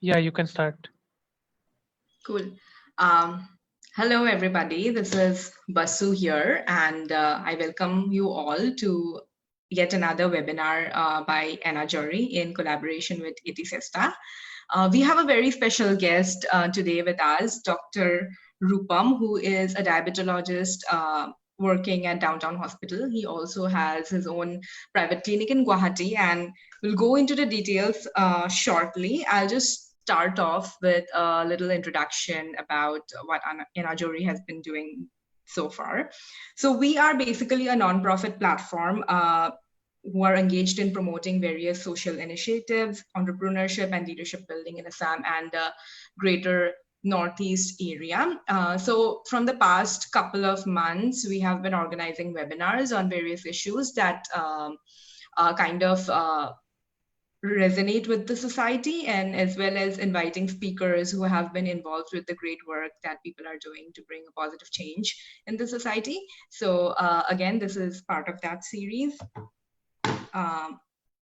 Yeah, you can start. Cool. Um, Hello, everybody. This is Basu here, and I welcome you all to yet another webinar by Anna Jory in collaboration with ITSESTA. We have a very special guest today with us, Dr. Rupam, who is a diabetologist working at Downtown Hospital. He also has his own private clinic in Guwahati, and we'll go into the details shortly. I'll just start off with a little introduction about what Anna Jory has been doing so far. So we are basically a nonprofit platform who are engaged in promoting various social initiatives, entrepreneurship and leadership building in Assam and the greater Northeast area. So from the past couple of months, we have been organizing webinars on various issues that kind of resonate with the society, and as well as inviting speakers who have been involved with the great work that people are doing to bring a positive change in the society. So again, this is part of that series.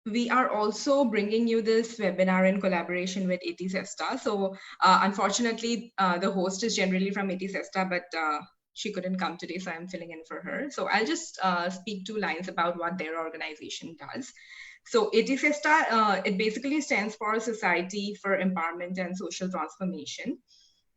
We are also bringing you this webinar in collaboration with ITSESTA. So unfortunately, the host is generally from ITSESTA, but she couldn't come today, so I'm filling in for her. So I'll just speak 2 lines about what their organization does. So ITSESTA, it basically stands for Society for Empowerment and Social Transformation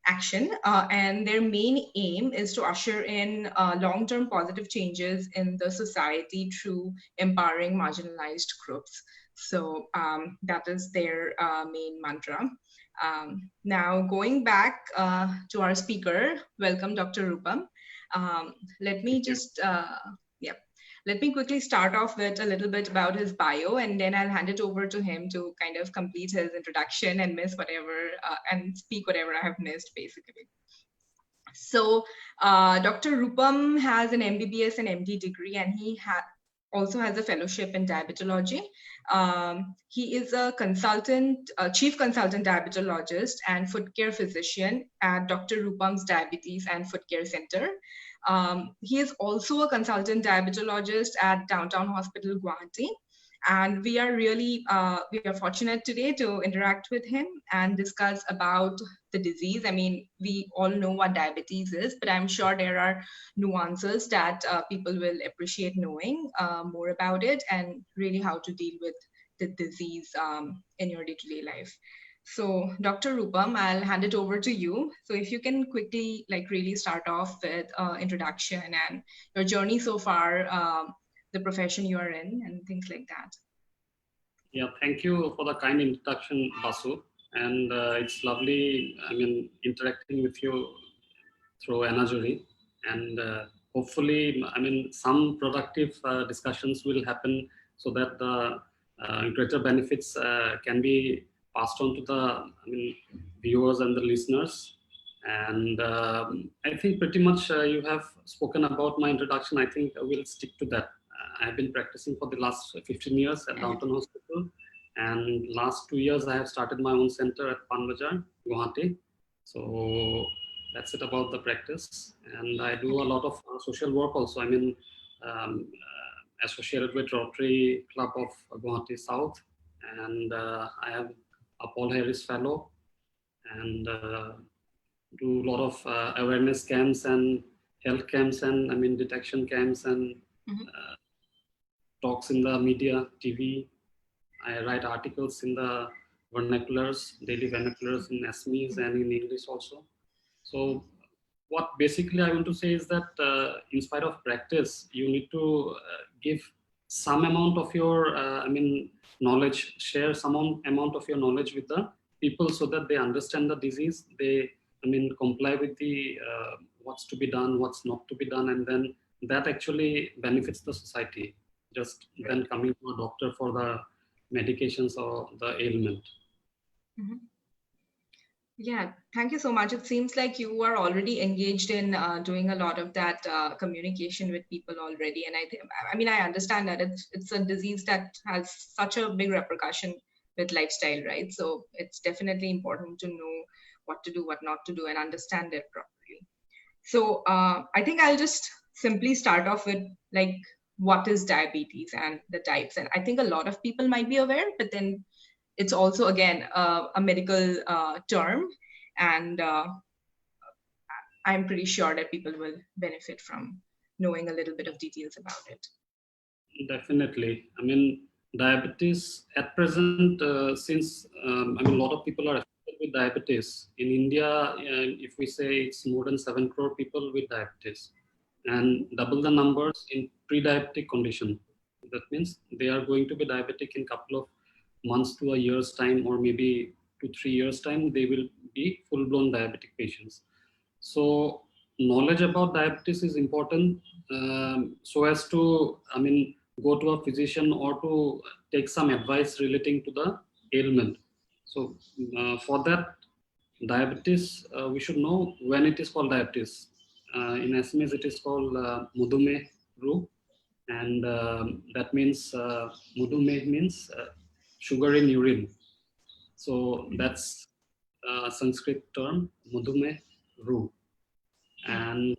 Action, and their main aim is to usher in long-term positive changes in the society through empowering marginalized groups. So that is their main mantra. Now, going back to our speaker, welcome, Dr. Rupam. Let me just, let me quickly start off with a little bit about his bio, and then I'll hand it over to him to kind of complete his introduction and miss whatever and speak whatever I have missed, basically. So Dr. Rupam has an MBBS and MD degree, and he also has a fellowship in diabetology. He is a consultant, chief consultant diabetologist and foot care physician at Dr. Rupam's Diabetes and Foot Care Center. He is also a consultant diabetologist at Downtown Hospital, Guwahati. And we are really, we are fortunate today to interact with him and discuss about the disease. I mean, we all know what diabetes is, but I'm sure there are nuances that people will appreciate knowing more about it, and really how to deal with the disease in your day-to-day life. So Dr. Rupam, I'll hand it over to you. So if you can quickly really start off with introduction and your journey so far, the profession you are in, and things like that. Yeah, thank you for the kind introduction, Basu. And it's lovely, I mean, interacting with you through Anna Jory. And hopefully, I mean, some productive discussions will happen so that the greater benefits can be passed on to the viewers and the listeners. And I think pretty much you have spoken about my introduction. I think I will stick to that. I've been practicing for the last 15 years at Downtown Hospital, and last 2 years I have started my own center at Panbajar, Guwahati. So that's it about the practice. And I do a lot of social work also. I mean, associated with Rotary Club of Guwahati South, and I have a Paul Harris Fellow, and do a lot of awareness camps and health camps, and I mean detection camps, and talks in the media, TV. I write articles in the vernaculars, daily vernaculars in Assamese and in English also. So what basically I want to say is that in spite of practice, you need to give some amount of your, knowledge, share some amount of your knowledge with the people so that they understand the disease, they, comply with the what's to be done, what's not to be done, and then that actually benefits the society, just then coming to a doctor for the medications or the ailment. Yeah, thank you so much. It seems like you are already engaged in doing a lot of that communication with people already. And I understand that it's a disease that has such a big repercussion with lifestyle, right? So it's definitely important to know what to do, what not to do, and understand it properly. So I think I'll just simply start off with what is diabetes and the types. And I think a lot of people might be aware, but then it's also again a medical term, and I'm pretty sure that people will benefit from knowing a little bit of details about it. Definitely. I mean, diabetes at present, since I mean, a lot of people are affected with diabetes. In India, if we say it's more than 7 crore people with diabetes, and double the numbers in pre-diabetic condition. That means they are going to be diabetic in couple of months to a year's time, or maybe 2-3 years time, they will be full-blown diabetic patients. So knowledge about diabetes is important, so as to, I mean, go to a physician or to take some advice relating to the ailment. So for that, diabetes, we should know when it is called diabetes. In Assamese, it is called Mudumeh Roog, and that means Mudumeh means sugar in urine. So that's a Sanskrit term, Mudumeh Roog. And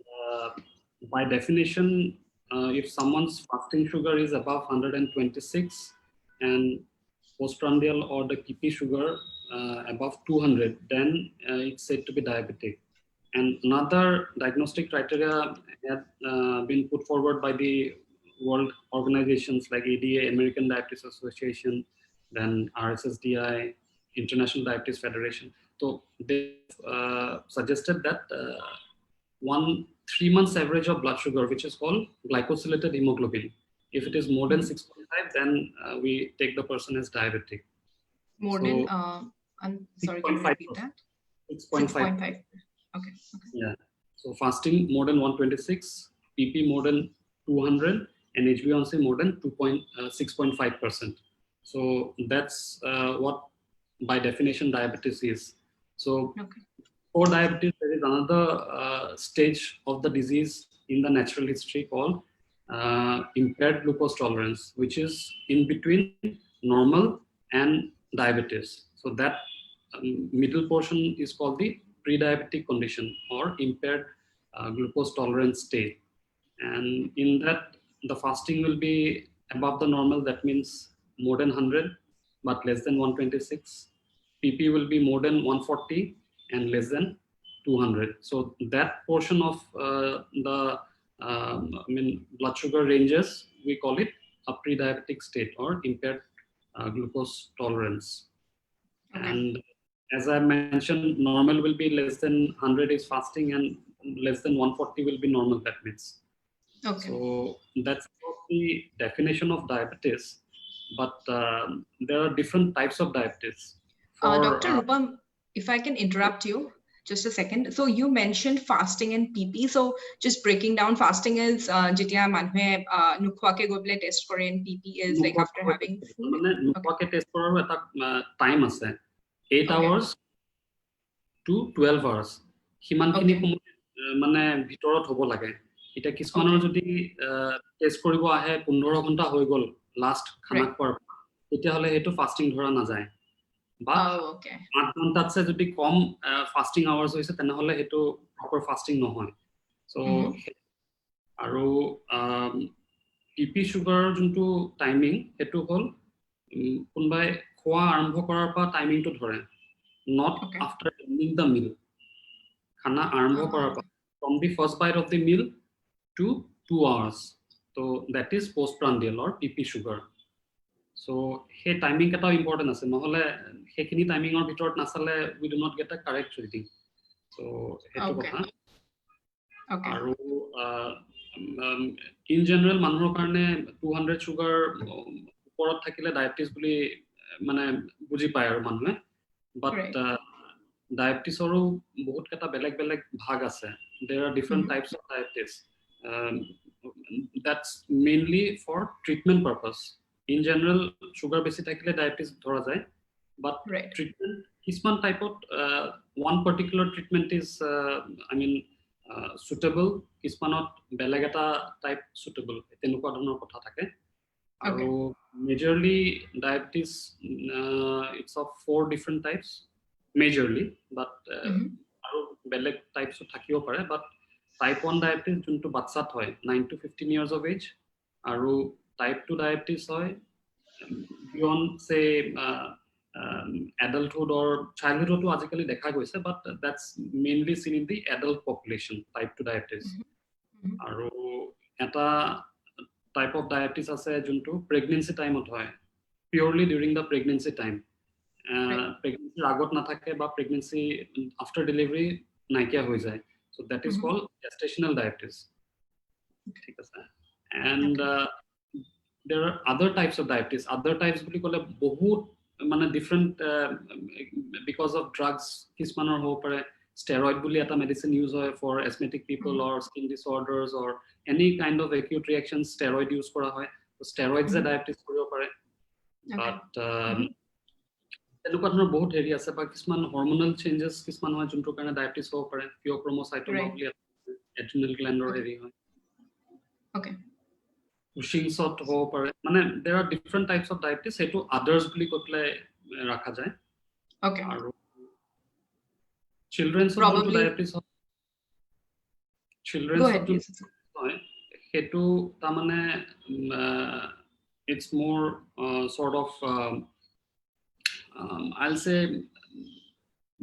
by definition, if someone's fasting sugar is above 126 and postprandial or the PP sugar above 200, then it's said to be diabetic. And another diagnostic criteria had been put forward by the world organizations like ADA, American Diabetes Association, then RSSDI, International Diabetes Federation. So they suggested that 3 months average of blood sugar, which is called glycosylated hemoglobin. If it is more than 6.5, then we take the person as diabetic. More So, than, I'm sorry, can you repeat that? 6.5. Okay. Yeah. So fasting more than 126, PP more than 200, and HbA1c more than 6.5%. So that's what by definition diabetes is. So for diabetes, there is another stage of the disease in the natural history called impaired glucose tolerance, which is in between normal and diabetes. So that middle portion is called the pre-diabetic condition or impaired glucose tolerance state. And in that, the fasting will be above the normal, that means more than 100, but less than 126. PP will be more than 140 and less than 200. So that portion of the blood sugar ranges, we call it a pre-diabetic state or impaired glucose tolerance. Okay. And as I mentioned, normal will be less than 100 is fasting, and less than 140 will be normal, that means. Okay. So that's the definition of diabetes. But there are different types of diabetes. Dr. Rupam, if I can interrupt you just a second. So you mentioned fasting and PP. So just breaking down, fasting is jitya manhue nukhwake go pele test kore, and PP is like after having food. Nukhwake test korar eta time ase 8 hours to 12 hours. Himankhini মানে ভিতৰত হ'ব লাগে। এটা কিছুমানৰ যদি test কৰিব আহে 15 ঘণ্টা হৈ গ'ল লাষ্ট খানা খোৱাৰ, তেতিয়াহ'লে সেইটো ফাস্টিং ধৰা নাযায়। বা 8 ঘণ্টাতছে যদি কম ফাস্টিং আৱাৰ্ছ হৈছে তেনেহ'লে সেইটো প্ৰপাৰ ফাস্টিং নহয়। চ' আৰু পিপি চুগাৰৰ যোনটো টাইমিং সেইটো হ'ল কোনোবাই খোৱা আৰম্ভ কৰাৰ পৰা টাইমিংটো ধৰে, not after ending the meal. খানা আৰম্ভ কৰাৰ পৰা from the first bite of the meal to 2 hours. So that is postprandial or PP sugar. So hey timing kata important ase, নহলে হেখিনি টাইমিংৰ ভিতৰত নাছালে we do not get a correct reading. So হেতু কথা। আৰু in general মানুহৰ কাৰণে 200 sugar ওপৰত থাকিলে diabetes বুলি মানে বুজি পায় আৰু মানুহে। But ডায়াবেটিছৰো বহুত কেটা বেলেগ বেলেগ ভাগ আছে। There are different types of diabetes. That's mainly for treatment purpose. In general, sugar বেশি থাকিলে diabetes ধরা যায়, but treatment কিছুমান টাইপত one particular treatment is suitable, কিছুমানত বেলেগ এটা টাইপ suitable, তেনেকুৱা ধৰণৰ কথা থাকে। আৰু majorly diabetes it's of 4 different types majorly, but আৰু বেলেগ types থাকিও পাৰে, but type 1 diabetes যোনটো বাচ্চাত হয় 9 to 15 years of age, আৰু type 2 diabetes হয় beyond say adulthood or childhood আজিকালি দেখা গৈছে, but that's mainly seen in the adult population, type 2 diabetes. আৰু এটা type of diabetes আছে যোনটো pregnancy time ত হয়, purely during the pregnancy time. Pregnancy আগত নাথাকে বা pregnancy after delivery নাইকিয়া হৈ যায়. So that is called gestational diabetes. ঠিক আছে. And there are other types of diabetes. Other types বুলি ক'লে বহুত মানে different because of drugs কিছুমানৰ হ'ব পাৰে steroid বুলি এটা medicine use হয় for asthmatic people or skin disorders or any kind of acute reactions steroid use কৰা হয়. So steroids diabetes কৰিব পাৰে. But এনেকুৱা ধৰণৰ বহুত হেৰি আছে বা কিছুমান hormonal changes কিছুমান হয় যোনটোৰ কাৰণে diabetes হ'ব পাৰে. Pheochromocytoma বুলি adrenal gland হেৰি হয়. Okay. Cushing's হ'ব পাৰে. মানে there are different types of diabetes. সেইটো others বুলি কৈ পেলাই ৰাখা যায়. Okay. আৰু children's Probably diabetes children's হয় সেইটো তাৰমানে it's more sort of I'll say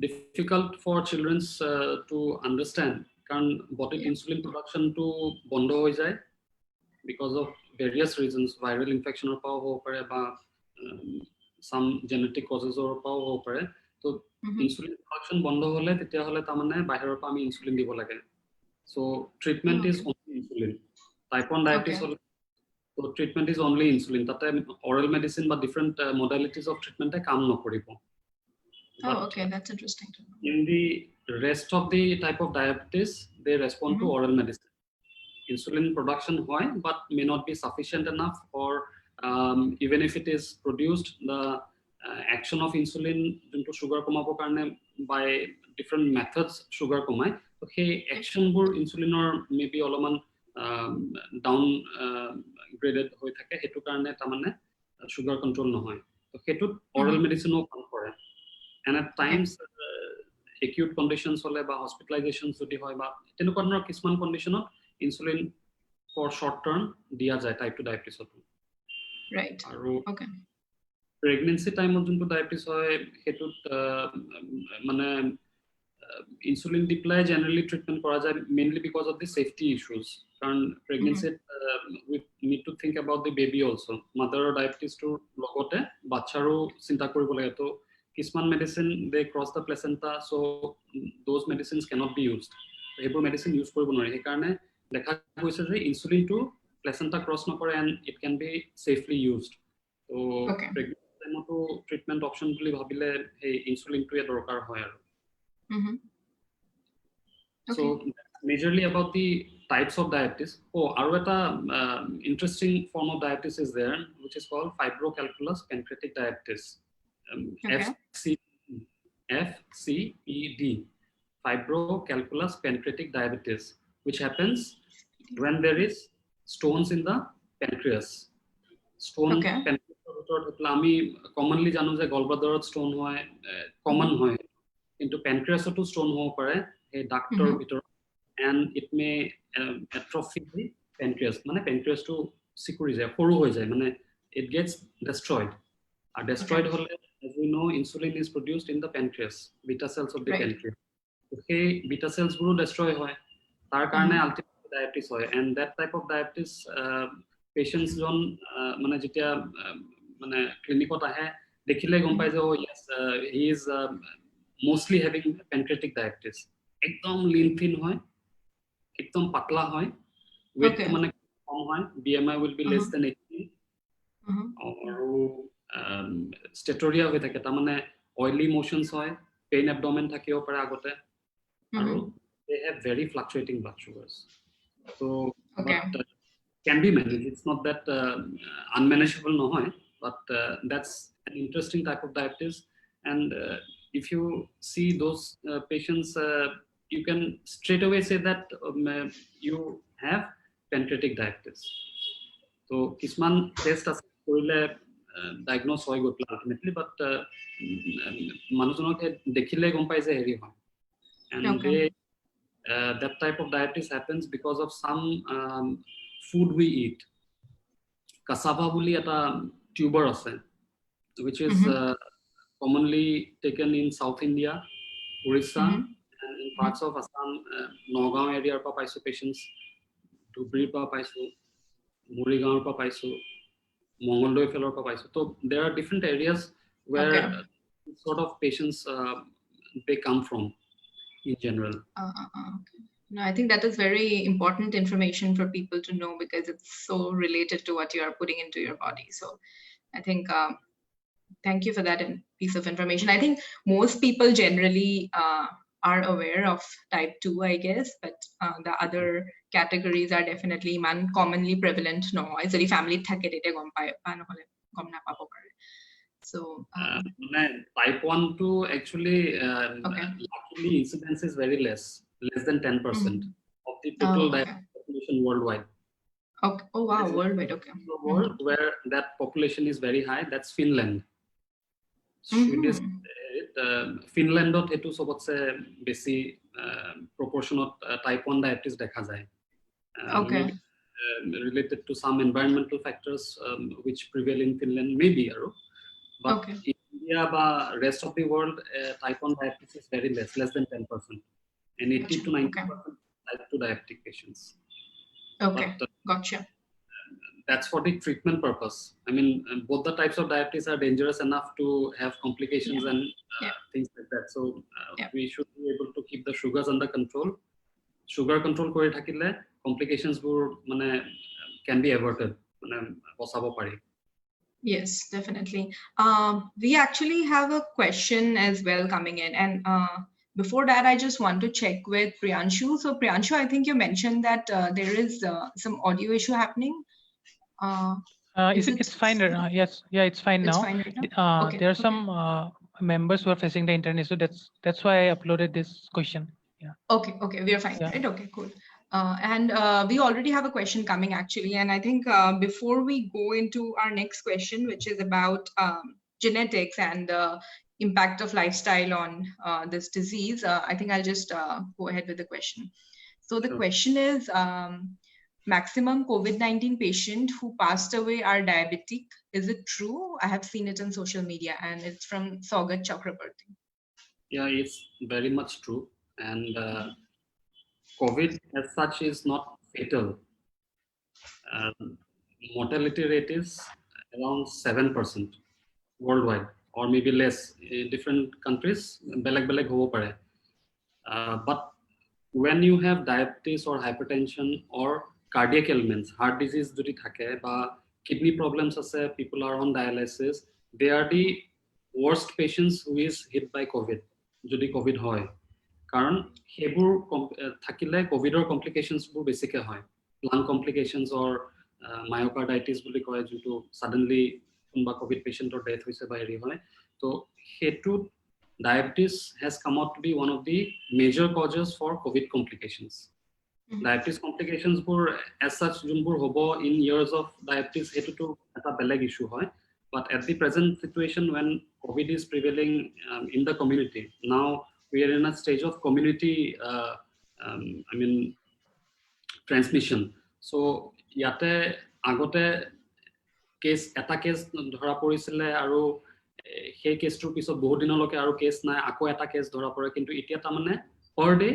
difficult for children's to understand কাৰণ body insulin production to বন্ধ হৈ যায় because of various reasons, viral infection or power হ'ব পাৰে বা some genetic causes or power হ'ব পাৰে. So insulin production বন্ধ হ'লে তেতিয়া হ'লে তাৰমানে বাহিৰৰ পৰা আমি insulin দিব লাগে. So treatment is only insulin. Type 1 diabetes হ'লে so treatment is only insulin. তাতে oral medicine বা different modalities of treatment কাম নকৰিব. Oh, okay, that's interesting to know. In the rest of the type of diabetes, they respond to oral medicine. Insulin production hoy, but may not be sufficient enough, or even if it is produced, the action of insulin into sugar komabo karne by different methods sugar komai. So hey, action bur insulin or maybe oloman down graded hoy thake hetu karne tamane sugar control no hoy. So hetu oral medicine o kam kore. And at times acute conditions hole ba hospitalizations jodi hoy ba tenukwa dhoronor kisman condition insulin for short term dia jay type 2 diabetes hotu. Right. Okay. Pregnancy time jonto diabetes hoy hetut mane insulin diply generally treatment kora jay mainly because of the safety issues. Karon pregnancy we need to think about the baby also. Mother diabetes to logote bacharo chinta koribo lage to kisman medicine they cross the placenta, so those medicines cannot be used. Hebor medicine use koribo nori he karone dekha goise je insulin to placenta cross nokore and it can be safely used. So pregnancy to treatment option boli bhabile hey insulin to dorkar hoy aru. So majorly about the types of diabetes. Aru eta interesting form of diabetes is there which is called fibrocalculous pancreatic diabetes. FCPD, fibrocalculous pancreatic diabetes, which happens when there is stones in the pancreas. Stone pancreas আমি commonly জানো যে gallbladder stone হয় common হয় কিন্তু pancreas to stone হ'ব পাৰে এই ডাক্তৰ ভিতৰত and it may atrophy the pancreas মানে pancreas to সিকুৰি যায় সৰু হৈ যায় মানে it gets destroyed. Destroyed hole, as we know, insulin is produced in the pancreas, beta cells of the pancreas. Okay, beta cells will destroy hoy. Tar karone ultimately diabetes hoy, and that type of diabetes patients don't mane jetia mane clinic ot ahe dekhile gom pai je oh yes he is mostly having pancreatic diabetes. Ekdom lean thin hoy, ekdom patla hoy, weight mane kom hoy, BMI will be less than 18. Or steatoria হৈ থাকে তাৰমানে oily motions হয় pain abdomen থাকিও পাৰে আগতে আৰু they have very fluctuating blood sugars, so but can be managed. It's not that unmanageable নহয়, but that's an interesting type of diabetes. And if you see those patients you can straight away say that you have pancreatic diabetes. So kisman test আছে কৰিলে diagnose hoy go ultimately, but manujonok dekhile gom pai je heri hoy, and they that type of diabetes happens because of some food we eat. Cassava buli eta tuber ase which is commonly taken in South India, Orissa, and in parts of Assam, Nagaon area pa paisu patients, Dhubri pa paisu, Murigaon pa paisu, Mongoloi fellow pa paisu. So there are different areas where sort of patients they come from in general. Okay. No, I think that is very important information for people to know because it's so related to what you are putting into your body. So I think thank you for that piece of information. I think most people generally are aware of type 2, I guess, but the other categories are definitely commonly prevalent. No, it's very family thake tete gom pai nohole gom na pabo pare. So type 1 to actually luckily incidence is very less than 10% of the total diabetes population worldwide. Okay. Oh wow, worldwide. Okay. The world where that population is very high, that's Finland. Swedish Finlandot hetu sobotse besi proportionot type 1 diabetes dekha jay. Okay. Related to some environmental factors which prevail in Finland, maybe, but in India ba rest of the world, type 1 diabetes is very less than 10%, and 80 to 90% type 2 diabetic patients. Okay, but, gotcha. That's for the treatment purpose. I mean, both the types of diabetes are dangerous enough to have complications and things like that. So we should be able to keep the sugars under control. Sugar control kore thakile complications can be averted. Yes, definitely. We actually have a question as well coming in, and before that, I just want to check with Priyanshu. So Priyanshu, I think you mentioned that there is some audio issue happening. It's fine. Yes, yeah, it's fine now. Fine right now? Okay, there are some members who are facing the internet, so that's why I uploaded this question. Yeah. Okay, we are fine, right? Okay, cool. And we already have a question coming actually, and I think before we go into our next question, which is about genetics and the impact of lifestyle on this disease, I think I'll just go ahead with the question. So the question is, maximum COVID-19 patient who passed away are diabetic. Is it true? I have seen it on social media, and it's from Saugat Chakrabarti. Yeah, it's very much true. And COVID as such is not fatal. Mortality rate is around 7% worldwide, or maybe less in different countries. Beleg hobo pare. But when you have diabetes or hypertension or cardiac ailments, heart disease jodi thake ba kidney problems ase, people are on dialysis, they are the worst patients who is hit by COVID jodi COVID hoy. Karon hebur thakile COVID or complications bur besike hoy, lung complications or myocarditis boli koy joto suddenly kunba COVID patient or death hoise ba heri hoy. So hetu diabetes has come out to be one of the major causes for COVID complications. Diabetes complications bur as such junbur hobo in years of diabetes hetu to eta beleg issue hoy. But at the present situation, when COVID is prevailing in the community, now we are in a stage of community transmission. So yate agote case eta case dhora porisile aru সেই কেছটোৰ পিছত বহুত দিনলৈকে আৰু case নাই, আকৌ এটা case ধৰা পৰে, কিন্তু এতিয়া তাৰমানে per day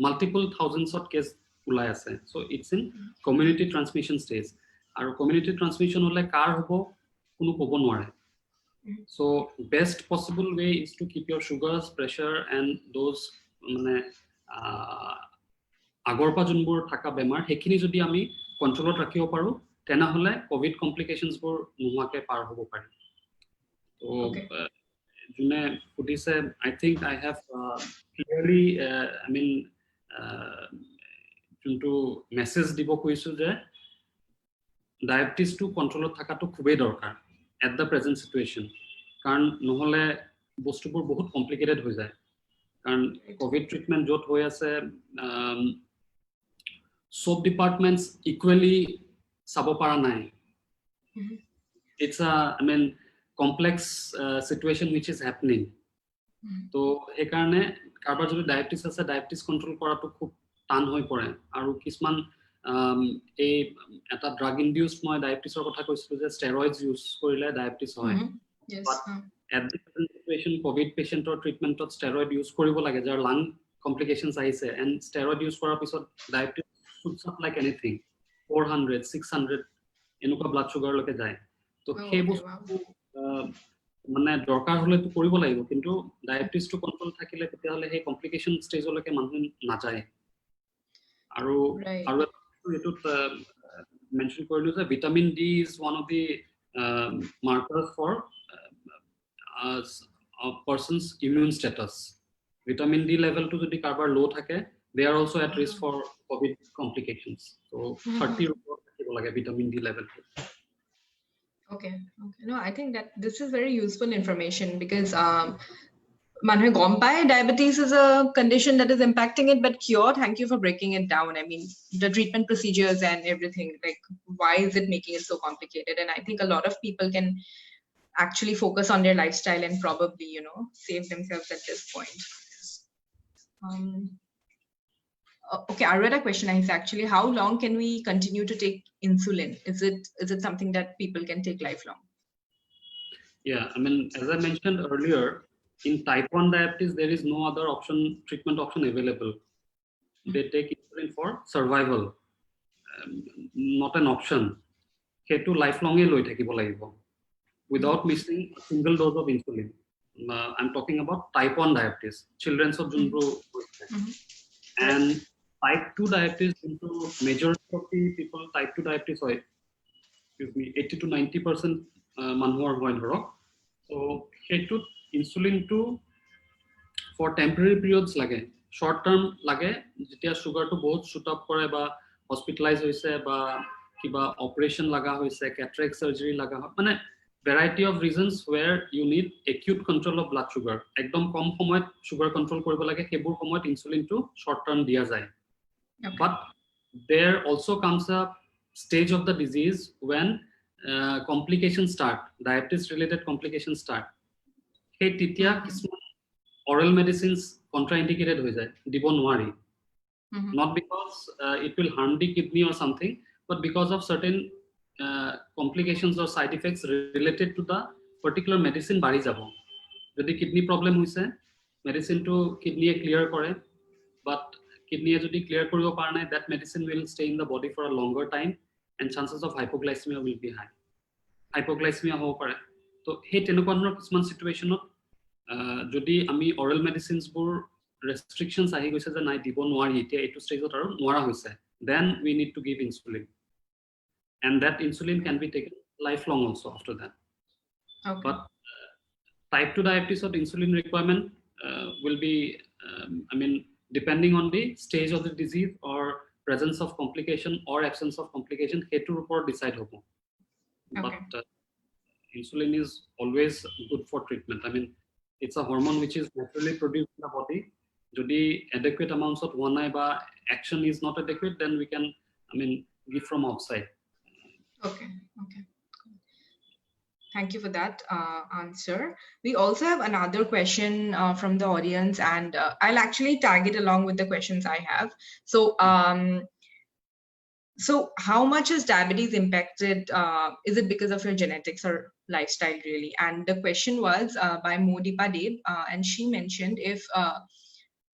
multiple thousands of cases ওলাই আছে. So it's in community transmission stage. আৰু community transmission হলে কাৰ হ'ব কোনো ক'ব নোৱাৰে. So best possible way is to keep your sugars, pressure and those আগৰ পৰা যোনবোৰ থকা বেমাৰ সেইখিনি যদি আমি কন্ট্ৰলত ৰাখিব পাৰো, তেনেহলে কোভিড কমপ্লিকেশনছ বোৰ নোহোৱাকে পাৰ হ'ব পাৰে. So june pudise, I think I have clearly junto message dibo koisu je diabetes to control thakato khubei dorkar at the present situation, karon nohole bostupur bahut complicated hoy jay, karon covid treatment jot hoy ase sub departments equally sabo para nai. It's a complex situation which is happening. So এই কারণে কারবার যদি diabetes আছে, diabetes control করাটো খুব টান হৈ পৰে। আৰু কিছুমান এই এটা ড্ৰাগ ইনডিউসড মই ডায়াবেটিসৰ কথা কৈছিলো যে স্টেৰয়েডস ইউজ কৰিলে ডায়াবেটিস হয়, Yes. But at the present situation, COVID patient or treatment of steroid use koribo lage jar lung complications aise, and steroid use korar pisot diabetes shoots up like anything, 400 600 enuka blood sugar loke jay. To সেই বস্তু মানে দৰকাৰ হলে তো কৰিব লাগিব, কিন্তু diabetes টো control থাকিলে তেতিয়া হলে সেই কমপ্লিকেশন স্টেজলৈকে মানুহ নাযায়। আৰু এটুত মেনশন কৰিলো যে vitamin D is one of the markers for a person's immune status. Vitamin D level to the carbar low thake, they are also at risk for COVID complications. So 30 like vitamin D level. Okay. No, I think that this is very useful information because manhe gom pai diabetes is a condition that is impacting it, but cure. Thank you for breaking it down. I mean, the treatment procedures and everything. Like, why is it making it so complicated? And I think a lot of people can actually focus on their lifestyle and probably, save themselves at this point. Okay, our other question is actually, how long can we continue to take insulin? Is it something that people can take lifelong? Yeah, I mean, as I mentioned earlier, in type 1 diabetes, there is no other treatment option available. They take insulin for survival, not an option. Hetu lifelong loi thakibo lagibo without missing a single dose of insulin. I'm talking about type 1 diabetes, children's of junbro. And type 2 diabetes, into majority of the people type 2 diabetes, 80 to 90% manhor hoy dhoro. So hetu insulin to for temporary periods lage, short term lage, jetia sugar to both shoot up kore ba hospitalize hoise ba kiba operation laga hoise, cataract surgery laga hoy, mane variety of reasons where you need acute control of blood sugar. Ekdom kom samoyt sugar control koribo lage, hebur samoyt insulin to short term dia jay. Okay. But there also comes a stage of the disease when complications start, diabetes related complications start. Hey titia oral medicines contraindicated hoy jay, dibo nwari. Not because it will harm the kidney or something, but because of certain complications or side effects related to the particular medicine bari jabo. Jodi kidney problem hoise, medicine to kidney clear kore, but kidney jodi clear koribo par nai, that medicine will stay in the body for a longer time and chances of hypoglycemia will be high. Hypoglycemia ho pare. To he tenukwa dhৰণৰ কিছুমান সিচুৱেচনত যদি আমি oral medicines bur restrictions ahi goise je nai dibo nwari, etia etu stage ot aru nwara hoise, then we need to give insulin. And that insulin can be taken lifelong also after that. Okay. But type 2 diabetes of insulin requirement will be, depending on the stage of the disease or presence of complication or absence of complication, hetu upor decide hobo. Okay. But insulin is always good for treatment. I mean, it's a hormone which is naturally produced in the body. Jodi adequate amounts of one ba action is not adequate, then we can, give from outside. Okay. Thank you for that answer. We also have another question from the audience, and I'll actually tag it along with the questions I have. So how much is diabetes impacted? Is it because of your genetics or lifestyle really? And the question was by Modipa Dev, and she mentioned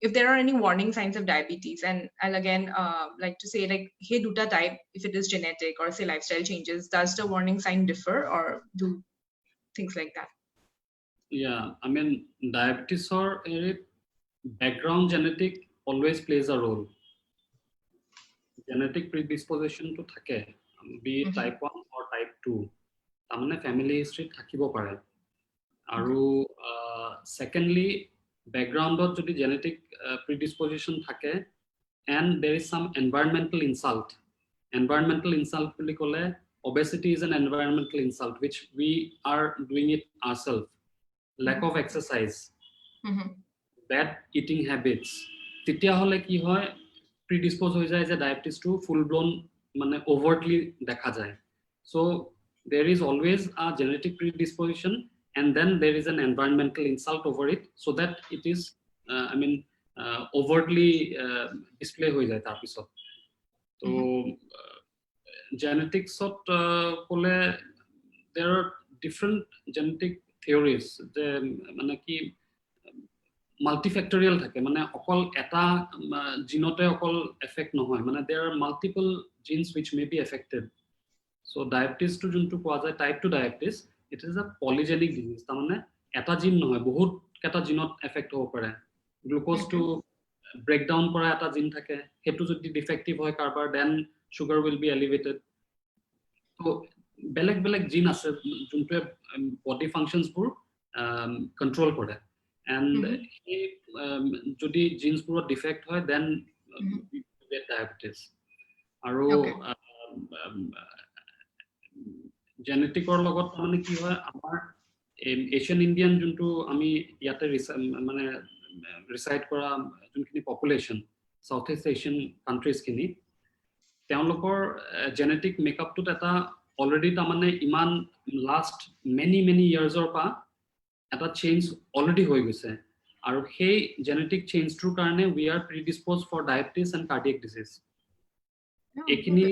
if there are any warning signs of diabetes, and I'll again like to say, like, hey, duta type, if it is genetic or say lifestyle changes, does the warning sign differ or do things like that? Yeah, diabetes or background genetic always plays a role. Genetic predisposition to thake, be it type 1 or type 2, tamane family history thakibo pare. Aru secondly, background of jodi genetic predisposition thake and there is some environmental insult boli kole, obesity is an environmental insult which we are doing it ourselves. Lack of exercise, bad eating habits, titia hole ki hoy predispose hoy jay je diabetes to full blown mane overtly dekha jay. So there is always a genetic predisposition and then there is an environmental insult over it, so that it is overtly display hoy jay tar pisot. So genetics of kole there are different genetic theories যে মানে কি multifactorial থাকে মানে অকল এটা জিনতে অকল effect নহয় মানে there are multiple genes which may be affected. So diabetes to যোনটো কোৱা যায় type 2 diabetes, it is a polygenic disease. তাৰমানে এটা জিন নহয় বহুত কেটা জিনত এফেক্ট হ'ব পাৰে। গ্লুকোজ টু ব্ৰেক ডাউন কৰা এটা জিন থাকে, হেতু যদি ডিফেক্টিভ হয় কাৰবাৰ দেন সুগাৰ উইল বি এলিভেটেড। তো বেলেগ বেলেগ জিন আছে যোনটোৱে বডি ফাংচনছবোৰ কন্ট্ৰোল কৰে এণ্ড যদি জিনছবোৰত ডিফেক্ট হয় দেন গেট ডায়াবেটিছ। আৰু জেনেটিকৰ লগত মানে কি হয় আমাৰ এছিয়ান ইণ্ডিয়ান যোনটো আমি ইয়াতে মানে ৰিচাইড কৰা যোনখিনি পপুলেশ্যন সাউথ ইষ্ট এছিয়ান কাণ্ট্ৰিজখিনি তেওঁলোকৰ জেনেটিক মেকআপটোত এটা অলৰেডি তাৰমানে ইমান লাষ্ট মেনি ইয়াৰ্ছৰ পৰা এটা চেঞ্জ অলৰেডি হৈ গৈছে আৰু সেই জেনেটিক চেঞ্জটোৰ কাৰণে we are predisposed for diabetes and cardiac disease. এইখিনি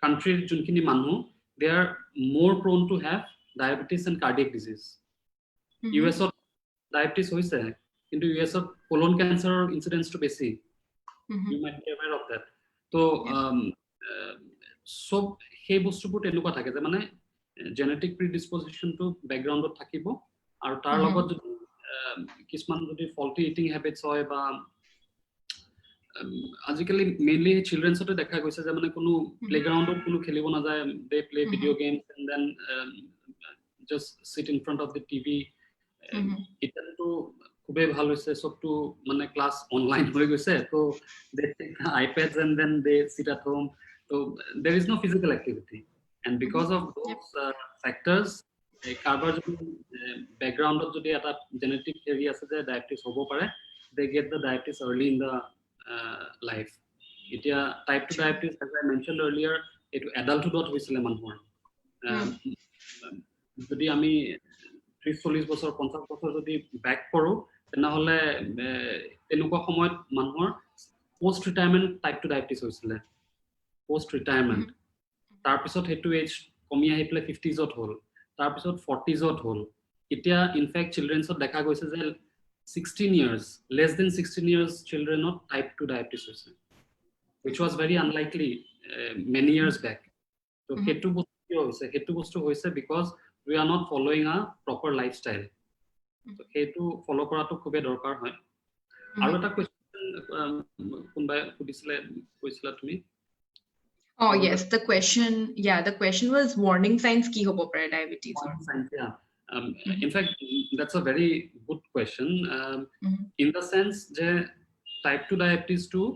কাণ্ট্ৰিৰ যোনখিনি মানুহ they are more prone to have diabetes and cardiac disease. US of diabetes hoise kintu US of colon cancer incidence to besi. You might be aware of that. So so hey bostu put enuka thake je mane genetic predisposition to background ot thakibo aru tar logot kisman jodi faulty eating habits hoy ba আজিকালি mainly চিলড্ৰেনছতে দেখা গৈছে যে মানে কোনো প্লেগ্ৰাউণ্ডত কোনো খেলিব না যায়, they play video games and then just sit in front of the TV. এতিয়াতো খুবেই ভাল হৈছে, সবটো মানে ক্লাছ অনলাইন হৈ গৈছে, so they take iPads and then they sit at home, so there is no physical activity and because of those factors কাৰোবাৰ যদি বেকগ্ৰাউণ্ডত যদি এটা জেনেটিক হেৰি আছে যে ডায়েবেটিছ হ'ব পাৰে, they get the diabetes early in the life. Itia type 2 diabetes, as I mentioned earlier, it adulthood hoisile manhor jodi ami 30-40 বছৰ 50 বছৰ যদি ব্যাক কৰো তেনেহলে এনেকুৱা সময়ত মানুহৰ পোষ্ট ৰিটায়াৰমেন্ট টাইপ 2 ডায়াবেটিছ হৈছিলে। পোষ্ট ৰিটায়াৰমেন্ট তাৰ পিছত হেতু এজ কমি আহি প্লে 50s হ'ল, তাৰ পিছত 40s হ'ল। এতিয়া ইনফেক্ট চিলড্ৰেনছত দেখা গৈছে যে 16 years, less than 16 years children of type 2 diabetes, which was very unlikely many years back. So hetu bostu hoise because we are not following a proper lifestyle. So hetu follow kora to khube dorkar hoy. Aru eta question kunbai kudisila tumi? Oh yes, the question was warning signs ki hobo pare diabetes. Warning signs, yeah. In fact, that's a very good question. In the sense that type 2 diabetes too,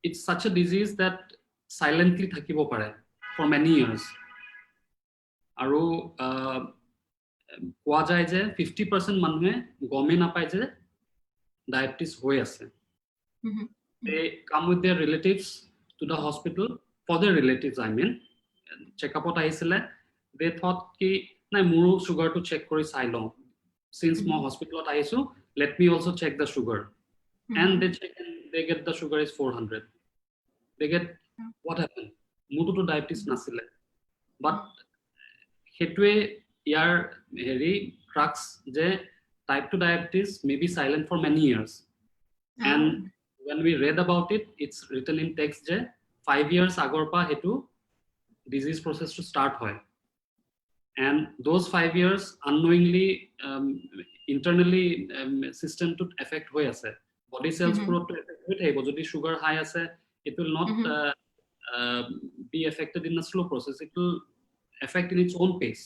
it's such a disease that silently thakibo pare for many years. Aru koa jay je 50% manhe gome na pai je diabetes hoi ase. They come with their relatives to the hospital, for their relatives I mean, check up ot ahisile. They thought ki na muru sugar to check kori sai lo, since mo hospital ot aisu, let me also check the sugar. And they check and they get the sugar is 400. They get what happened, mutu to diabetes nasile, but hetwe yar heri crux je type 2 diabetes may be silent for many years. And when we read about it, it's written in text je 5 years agor pa hetu disease process to start hoy. And those 5 years unknowingly internally system to affect hoy ase, body cells puro to affect hoy thaibo. Jodi sugar high ase, it will not be affected in a slow process, it will affect in its own pace.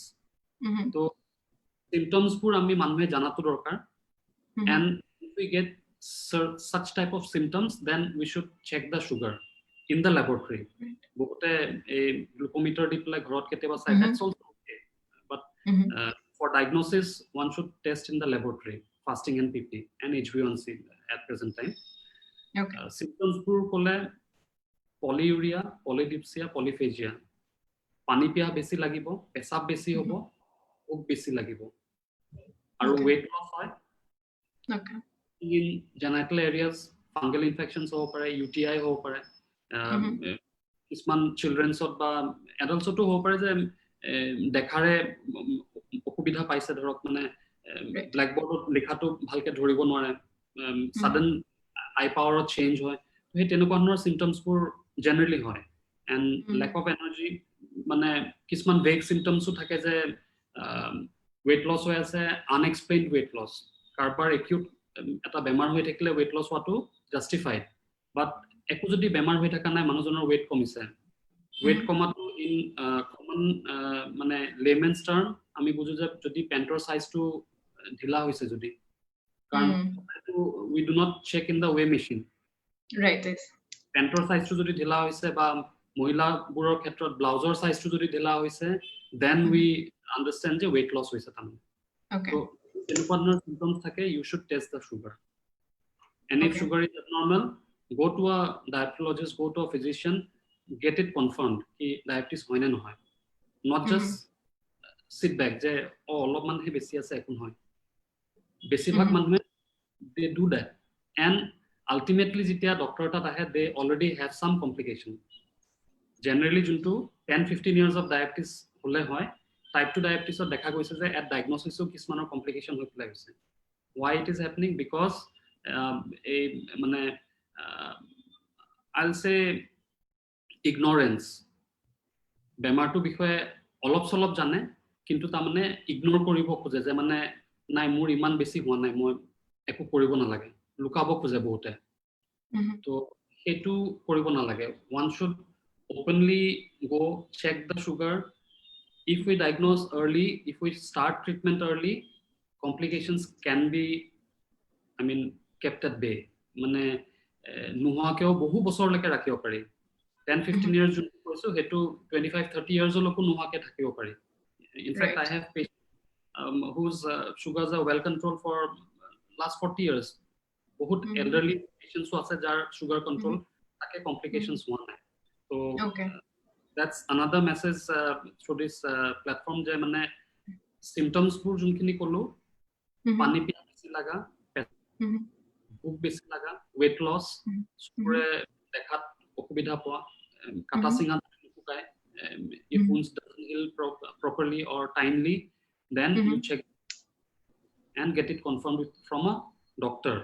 So symptoms pur ami manhe jana to dorkar, and if we get such type of symptoms, then we should check the sugar in the laboratory. Bote a glucometer dipla ghorot keteba sai, that's also okay, but for diagnosis one should test in the laboratory, fasting and pp and HbA1c at present time. Okay. Symptoms pur kole polyuria, polydipsia, polyphagia, pani pia besi lagibo, pesab besi hobo, ok besi lagibo, aru weight loss hoy. Okay. In genital areas fungal infections hobo pare, UTI hobo pare, kisman children's ba adults to hobo pare je dekhare অসুবিধা পাইছে ধৰক মানে Right. ব্ল্যাকবোৰ্ডত লিখাটো ভালকে ধৰিব নোৱাৰে sudden eye power change হয় সেই তেনেকুৱা ধৰণৰ symptomsবোৰ generally হয় and lack of energy মানে কিছুমান vague symptomsও থাকে যে weight loss হৈ আছে unexplained weight loss কাৰোবাৰ acute এটা বেমাৰ হৈ থাকিলে weight loss হোৱাটো justified but একো যদি বেমাৰ হৈ থকা নাই মানুহজনৰ weight কমিছে weight কমাটো in common মানে layman's term আমি বুজো যে যদি পেণ্টৰ সাইজটো ঢিলা হৈছে যদি কাৰণ we do not check in the weigh machine Right. Yes. পেণ্টৰ সাইজটো যদি ঢিলা হৈছে বা মহিলাবোৰৰ ক্ষেত্ৰত ব্লাউজৰ সাইজটো যদি ঢিলা হৈছে then we understand যে weight loss হৈছে তাৰমানে Okay. so তেনেকুৱা ধৰণৰ symptoms থাকে you should test the sugar and if Okay. sugar is abnormal go to a diabetologist go to a physician get it confirmed ki diabetes hoy na nohoy not just sit back je অলপমান হে বেছি আছে একো নহয় বেছিভাগ মানুহে they do that and ultimately যেতিয়া doctor তাত আহে they already have some complication generally যোনটো 10-15 years of diabetes হলে হয় type 2 diabetes ত দেখা গৈছে যে at diagnosis ও কিছুমানৰ complication হৈ পেলাই হৈছে why it is happening because a মানে I'll say ignorance বেমাৰটো বিষয়ে অলপ চলপ জানে কিন্তু তাৰমানে ইগনোৰ কৰিব খোজে যে মানে নাই মোৰ ইমান বেছি হোৱা নাই মই একো কৰিব নালাগে লুকাব খোজে বহুতে তো হেতু কৰিব নালাগে one should openly go check the sugar if we diagnose early if we start treatment early complications can be I mean kept at bay মানে নোহোৱাকেও বহু বছৰলৈকে ৰাখিব পাৰি 10-15 years যোনটো কৈছো হেতু 25-30 years লকো নোহোৱাকে থাকিব পাৰি in fact I have patients whose sugars are well controlled for last 40 years বহুত elderly patients who আছে যাৰ sugar control থাকে complications হোৱা নাই so that's another message through this platform যে মানে symptoms বোৰ যোনখিনি কলো পানী পিয়া বেছি লাগা ভোক বেছি লাগা weight loss সুৰে দেখাত অসুবিধা পোৱা কাটা সিঙা শুকায় if wounds doesn't heal properly or timely then you check and get it confirmed from a doctor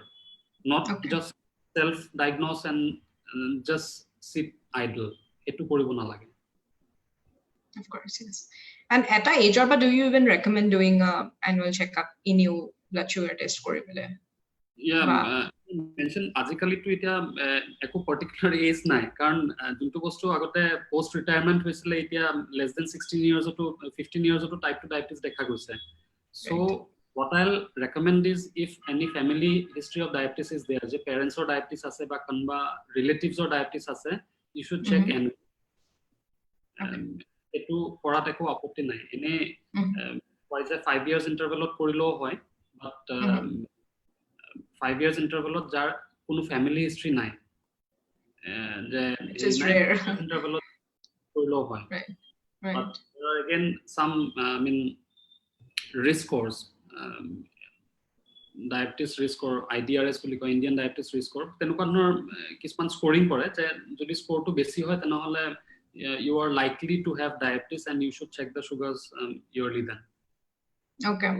not just self diagnose and just sit idle etu koribo na lage of course yes and at a age or do you even recommend doing a annual checkup in you blood sugar test koribole yeah mention আজিকালি তো এটা একো particular age নাই কারণ দুটো বস্তু আগতে post retirement হৈছিল এতিয়া less than 16 years to 15 years to type 2 diabetes দেখা গৈছে so what I'll recommend is if any family history of diabetes is there je parents or diabetes ase ba kanba relatives or diabetes ase you should check and etu korat eko apoti nai ene wise 5 years interval ot korilo hoy but 5 years interval ot jar kono family history nai je just rare interval ot korilo hoy right but there are again some I mean risk scores diabetes risk or IDRS বুলি কয় Indian diabetes risk score তেনেকুৱা ধৰণৰ কিছুমান scoring কৰে যে যদি স্কোৰটো বেছি হয় তেনেহলে you are likely to have diabetes and you should check the sugars yearly then okay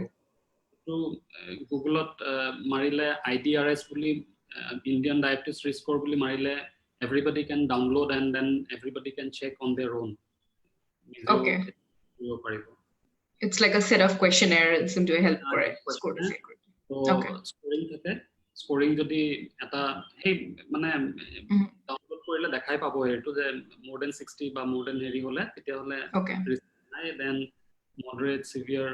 to Google ot marile IDRS bully Indian diabetes risk score bully marile everybody can download and then everybody can check on their own okay it's like a set of questionnaires to help for it score to secret so scoring thate scoring jodi eta hey mane download korile dekhai pabo etu je more than 60 ba more than heri hole tetia hole risk nai then moderate severe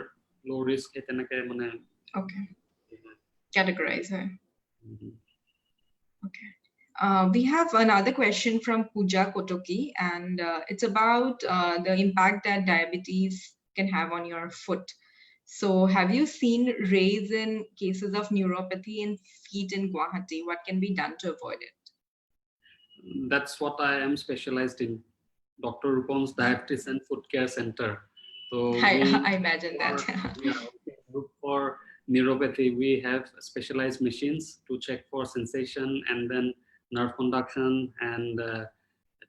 low risk etenake mane categorize okay we have another question from Pooja Kotoki and it's about the impact that diabetes can have on your foot. So have you seen raise in cases of neuropathy in feet in Guwahati? What can be done to avoid it? That's what I am specialized in. Dr. Rupam's Diabetes and Foot Care Center. So I imagine that. Look for neuropathy. We have specialized machines to check for sensation and then nerve conduction and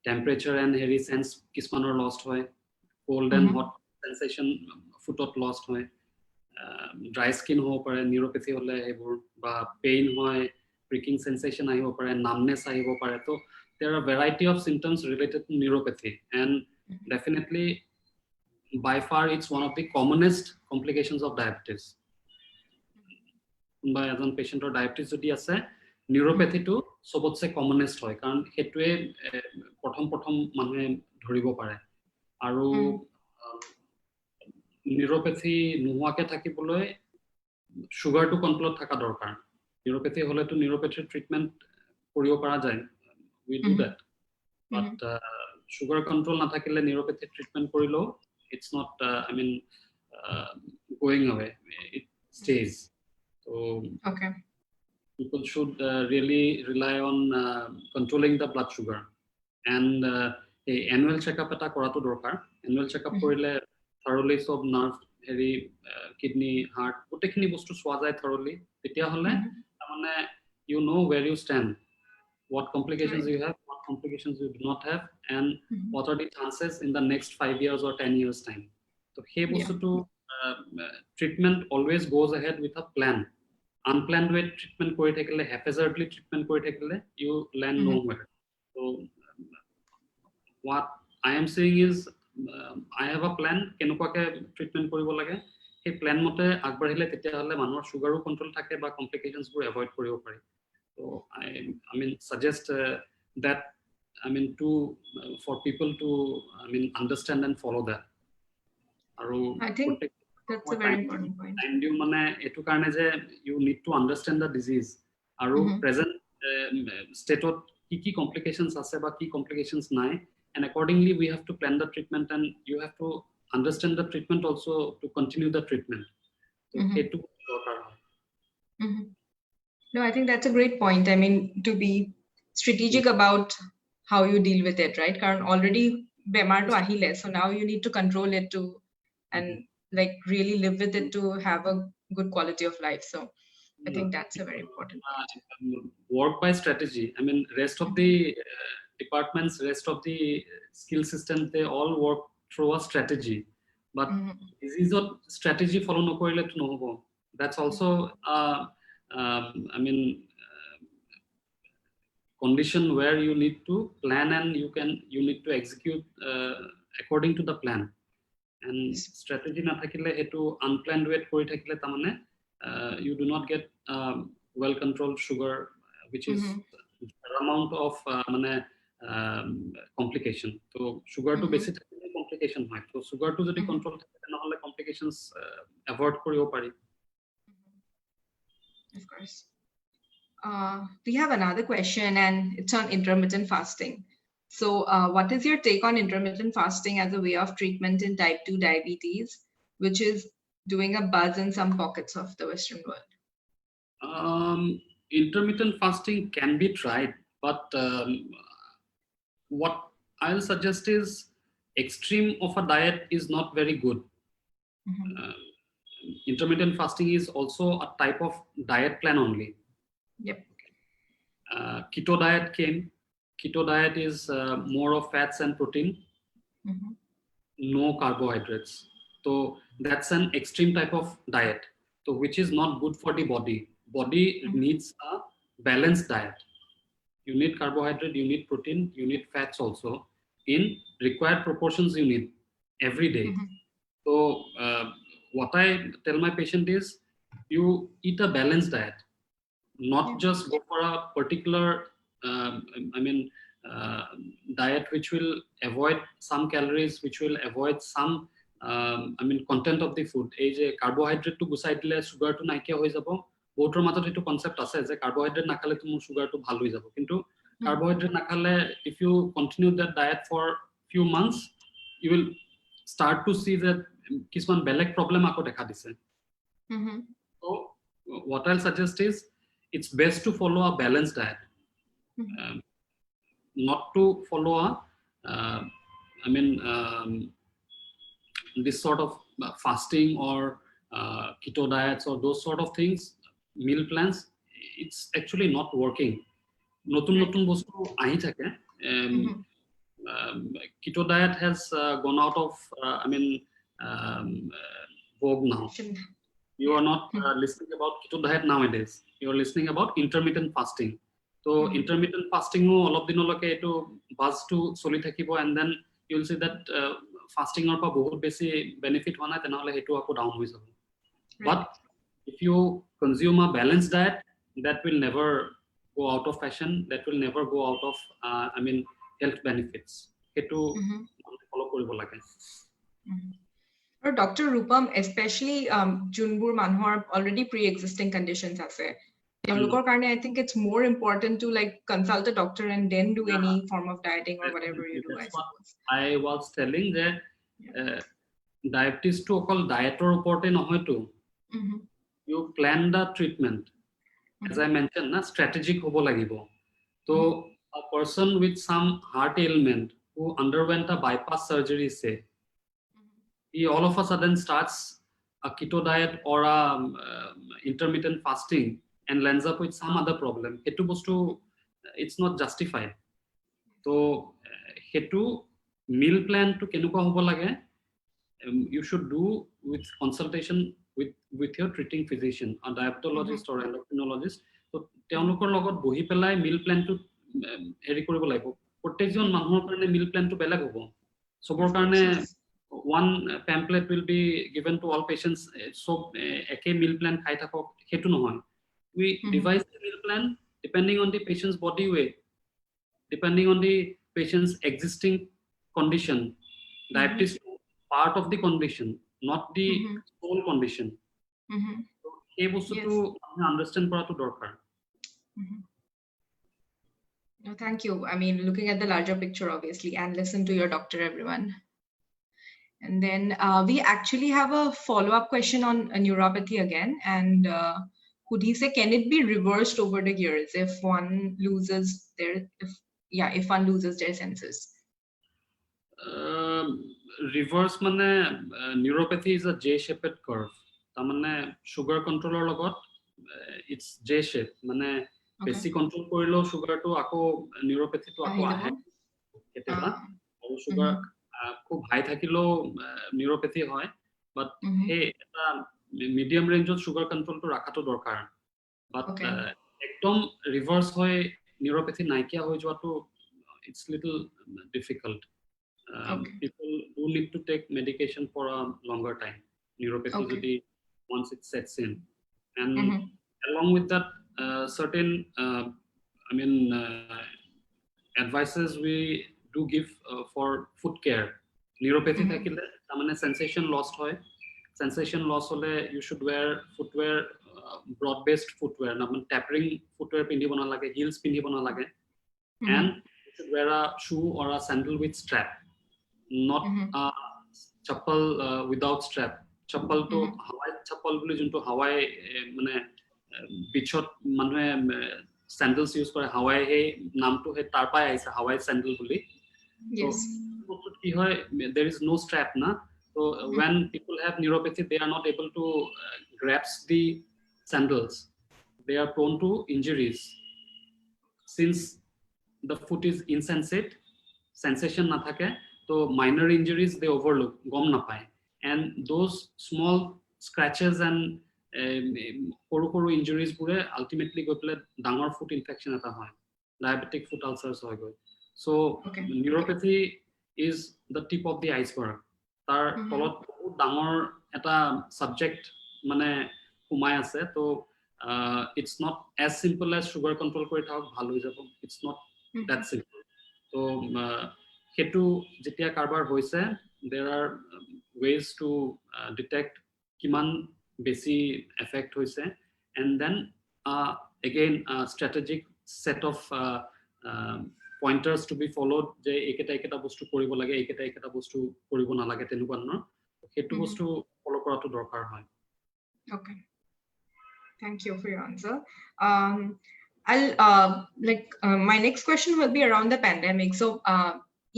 temperature and hairy sense kismanor lost hoy cold and hot sensation foot lost hoy dry skin হ'ব পাৰে, neuropathy হ'লে এইবোৰ, বা pain হয়, প্ৰিকিং sensation আহিব পাৰে, নামনেছ আহিব পাৰে. তো there are a variety of symptoms related to neuropathy, and definitely by far it's one of the commonest complications of diabetes. By এজন পেশেন্টৰ ডায়াবেটিস যদি আছে, নিউৰোপেথিটো সবতছে কমনেষ্ট হয়, কাৰণ হেতুৱে প্ৰথম মানুহে ধৰিব পাৰে। আৰু নিউৰোপেথি নোহোৱাকে থাকিবলৈ সুগাৰটো কন্ট্ৰলত থকা দৰকাৰ। নিউৰোপেথি হলেতো নিউৰোপেথিৰ ট্ৰিটমেন্ট কৰিব পৰা যায়, we do that, but sugar control নাথাকিলে নিউৰোপেথি ট্ৰিটমেন্ট কৰিলেও it's not going away, it stays. So Okay. people should really rely on controlling the blood sugar, and a annual checkup eta korato dorkar. Annual checkup korile thoroughly sob nerve, heri kidney, heart gotekhini bostu swa jay thoroughly, tetia hole tamane you know where you stand, what complications you have, what complications you do not have, and what are the chances in the next 5 years or 10 years time. So he bostu to treatment always goes ahead with a plan. Unplanned way treatment kori thakile, haphazardly treatment kori thakile, you land nowhere. So what I am saying is I have a plan kenukwake treatment koribo lage, he plan mote agbadhile tetia hole manor sugaru control thake ba complications bur avoid koribo pare. So I mean suggest that to for people to understand and follow that. Aru I think that's a very important point. And you mane etu karone je you need to understand the disease aru present state of ki complications ase ba ki complications nai, and accordingly we have to plan the treatment, and you have to understand the treatment also to continue the treatment. So etu dorkar hoy. No, I think that's a great point. I mean, to be strategic about how you deal with it, right? Karan already bemar to ahile, so now you need to control it to and like really live with it to have a good quality of life. So I think that's a very important point. Work by strategy. I mean, rest of the departments, rest of the skill systems, they all work through a strategy. But disease or strategy follow no korile to no hobo. That's also condition where you need to plan, and you need to execute according to the plan. And strategy na thakile etu unplanned way kori thakile tamane you do not get well controlled sugar, which is amount of complication. So sugar to basic complication hoy, so sugar to jodi control thake na hole complications avoid koribo pari. Of course. We have another question, and it's on intermittent fasting. So what is your take on intermittent fasting as a way of treatment in type 2 diabetes, which is doing a buzz in some pockets of the Western world? Intermittent fasting can be tried, but what I'll suggest is extreme of a diet is not very good. Intermittent fasting is also a type of diet plan only. Yep. Keto diet came. Keto diet is more of fats and protein, no carbohydrates. So that's an extreme type of diet, so which is not good for the body. Body needs a balanced diet. You need carbohydrate, you need protein, you need fats also in required proportions. You need every day. So what I tell my patient is, you eat a balanced diet, not just go for a particular diet which will avoid some calories, which will avoid some content of the food. Ei je carbohydrate to gusai dile sugar to naikia hoi jabo, botor matot etu concept ase je carbohydrate nakhale tumor sugar to bhalo hoi jabo, kintu carbohydrate nakhale if you continue that diet for few months, you will start to see that kisman belek problem ako dekha dise. So what I'll suggest is, it's best to follow a balanced diet, not to follow this sort of fasting or keto diets or those sort of things, meal plans. It's actually not working. Notun bostu ahi thake. Keto diet has gone out of vogue now. You are not listening about keto diet nowadays. You are listening about intermittent fasting. So intermittent fasting অলপ দিনলৈকে এটো buzz to চলি থাকিব, and then you will see that fasting or pa বহুত বেছি benefit হোৱা নাই, তেনেহলে হেতু আকৌ down হৈ যাব. But if you consume a balanced diet, that will never go out of fashion, that will never go out of health benefits. Hetu follow কৰিব লাগে. Or Dr. Rupam, especially Junbur Manhor already pre-existing conditions ase. I think it's more important to like consult a doctor and then do any form of dieting or whatever you do. I suppose. I was telling that diabetes to okol diet or uporte nohoy to. You plan the treatment. As I mentioned, na strategic hobo lagibo. So a person with some heart ailment who underwent a bypass surgery, say, he all of a sudden starts a keto diet or a intermittent fasting and lands up with some other problem. It's not justified. So hetu meal plan to kenuka hobo lage, you should do with consultation with your treating physician, a diabetologist or endocrinologist. So teonukor logot bohi pelai meal plan to heri koribo lagibo. Prottekjon manhor karone meal plan to belag hobo. Sobor karone one pamphlet will be given to all patients. So eke meal plan khai thakok hetu nohoy. We devise the meal plan depending on the patient's body weight, depending on the patient's existing condition. Diabetes is part of the condition, not the whole condition. So ei bostu to understand kora to dorkar. No, thank you. I mean, looking at the larger picture, obviously, and listen to your doctor, everyone. And then we actually have a follow-up question on neuropathy again. And could he say, can it be reversed over the years if one loses their senses? Reverse mane neuropathy is a J-shaped curve. Tamane sugar controller logot it's J-shape. Mane basic control korilo sugar to ako neuropathy to ako ahe. Keteba sugar খুব high থাকিলেও neuropathy হয়, but এই এটা medium ৰেঞ্জত sugar কন্ট্ৰোলটো ৰাখাটো দৰকাৰ। But একদম ৰিভাৰ্স হয় neuropathy নাইকিয়া হৈ যোৱাটো it's little difficult. People do need to take medication for a longer time, neuropathy যদি once it sets in, and along with that certain advices we do give for foot care. Neuropathy thakile tamane sensation lost hoy, sensation loss hole you should wear footwear, broad based footwear, naman tapering footwear pindhibo na lage, heels pindhibo na lage, and you should wear a shoe or a sandal with strap, not a chappal without strap. Chappal to hawai chappal boli junto hawai mane bichot manhe sandals use kore, hawai he naam to he tar pai aise hawai sandal boli. Yes. So, there is no strap na. So when people have neuropathy, they are not able to grasp the sandals. They are prone to injuries. Since the foot is insensate, sensation na thake, so minor injuries they overlook, gom na pai. And those small scratches and koru injuries pure ultimately go pele dangor foot infection eta hoy, diabetic foot ulcers hoy go. So neuropathy is the tip of the iceberg. Tar tolot bahut dangor eta subject mane kumai ase. So it's not as simple as sugar control kori thak bhalo hoi jabo. It's not that simple. So hetu jetia karbar hoise, there are ways to detect kiman besi effect hoise, and then again a strategic set of pointers to be followed, je eketa bostu koribo lage, eketa bostu koribo na lage, tenuka no hetu bostu follow korato dorkar hoy. Okay, thank you for your answer. My next question will be around the pandemic. So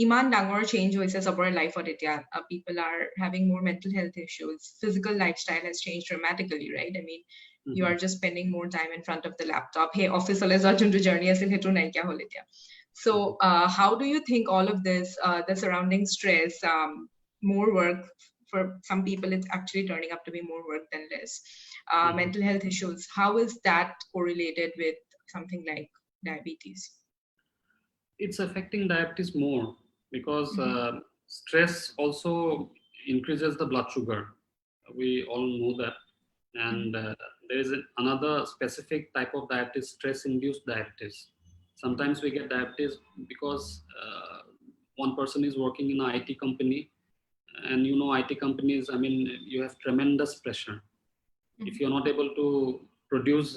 iman dangor change hoise sabor life or etia, people are having more mental health issues, physical lifestyle has changed dramatically, right? I mean, you are just spending more time in front of the laptop. Hey, office ole ja juntu journey asil hetu nai kya hol etia. So how do you think all of this, the surrounding stress, more work for some people, it's actually turning up to be more work than less. Mhm. Mental health issues, how is that correlated with something like diabetes? It's affecting diabetes more because Mhm. stress also increases the blood sugar. We all know that. And there is another specific type of diabetes, stress-induced diabetes. Sometimes we get diabetes because one person is working in an IT company, and you know IT companies, I mean, you have tremendous pressure. If you're not able to produce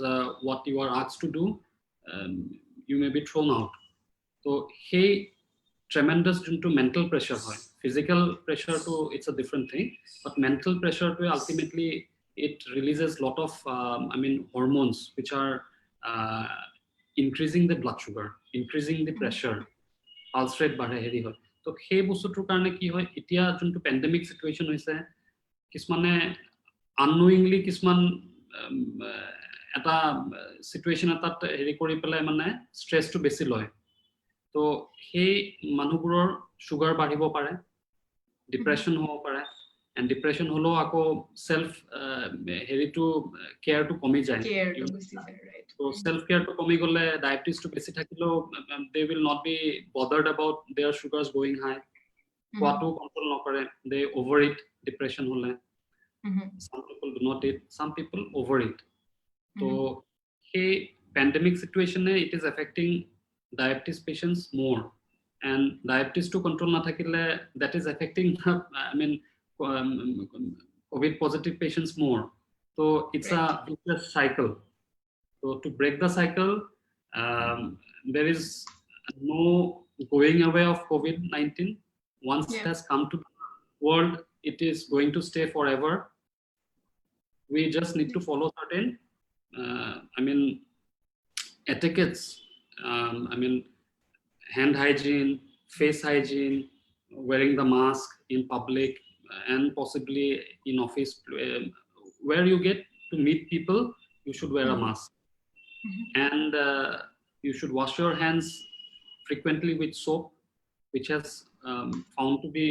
what you are asked to do, you may be thrown out. So, hey, tremendous into mental pressure. Physical pressure to it's a different thing, but mental pressure to ultimately it releases a lot of hormones which are uh, increasing the blood sugar, increasing the pressure, pulse rate বাঢ়ে হেৰি হয় তো সেই বস্তুটোৰ কাৰণে কি হয় এতিয়া যোনটো পেণ্ডেমিক সিচুৱেশ্যন হৈছে কিছুমানে আননোয়িংলি কিছুমান এটা সিচুৱেশ্যন এটাত হেৰি কৰি পেলাই মানে ষ্ট্ৰেছটো বেছি লয় তো সেই মানুহবোৰৰ সুগাৰ বাঢ়িব পাৰে ডিপ্ৰেশ্যন হ'ব পাৰে এণ্ড ডিপ্ৰেশ্যন হ'লেও আকৌ সেলফ হেৰিটো কেয়াৰটো কমি যায় তো সেলফ কেয়াৰটো কমি গ'লে ডায়েবেটিছটো বেছি থাকিলেও they will not be bothered about their sugars going high খোৱাটো কণ্ট্ৰল নকৰে দে অভাৰ ইট ডিপ্ৰেশ্যন হ'লে some people do not eat some people overeat so hey pandemic situation it is affecting diabetes patients more and diabetes to control na thakile that is affecting COVID positive patients more so it's a vicious cycle so to break the cycle there is no going away of COVID-19 once it has come to the world it is going to stay forever we just need to follow certain etiquettes hand hygiene face hygiene wearing the mask in public and possibly in office where you get to meet people you should wear a mask and you should wash your hands frequently with soap which has found to be